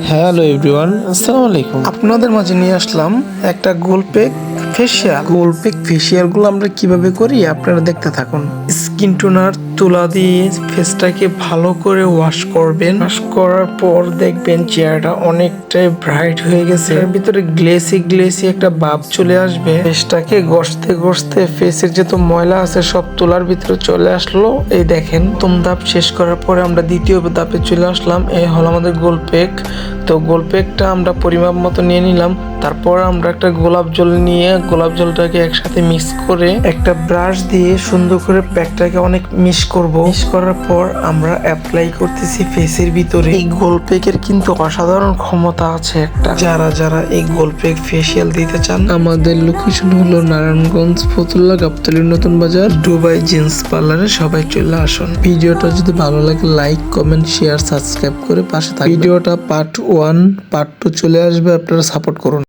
Hello everyone, আসসালামু আলাইকুম। আপনাদের মাঝে নিয়ে আসলাম একটা গোলপেক ফেসিয়াল। গোলপেক ফেসিয়ালগুলো আমরা কিভাবে করি আপনারা দেখতে থাকুন। স্কিন টোনার তুলা দিয়ে ফেসটাকে ভালো করে ওয়াশ করবেন। ওয়াশ করার পর দেখবেন চেহারাটা অনেকটাই ব্রাইট হয়ে গেছে। এর ভিতরে গ্লেসি একটা ভাব চলে আসবে। ফেসটাকে ঘষতে ঘষতে ফেসের যত ময়লা আছে সব তোলার ভিতরে চলে আসলো। এই দেখেন, প্রথম ধাপ শেষ করার পরে আমরা দ্বিতীয় ধাপে চলে আসলাম। এই হলো আমাদের গোলপেক। তো গোলপেকটা আমরা পরিমাপ মতো নিয়ে নিলাম। তারপর আমরা একটা গোলাপ জল নিয়ে গোলাপ জলটাকে একসাথে মিক্স করে একটা ব্রাশ দিয়ে সুন্দর করে প্যাকটাকে অনেক মিক্স করব। মিক্স করার পর আমরা অ্যাপ্লাই করতেছি ফেসের ভিতরে। এই গোলপেকের কিন্তু অসাধারণ ক্ষমতা আছে একটা। যারা এই গোলপেক ফেসিয়াল দিতে চান, আমাদের লোকেশন হলো নারায়ণগঞ্জ ফতুল্লা গাবতলী নতুন বাজার দুবাই জিন্স পার্লারে সবাই চলে আসুন। ভিডিওটা যদি ভালো লাগে লাইক কমেন্ট শেয়ার সাবস্ক্রাইব করে পাশে থাকবেন। ভিডিওটা পার্ট 1 পার্ট 2 চলে আসবে, আপনারা সাপোর্ট করুন।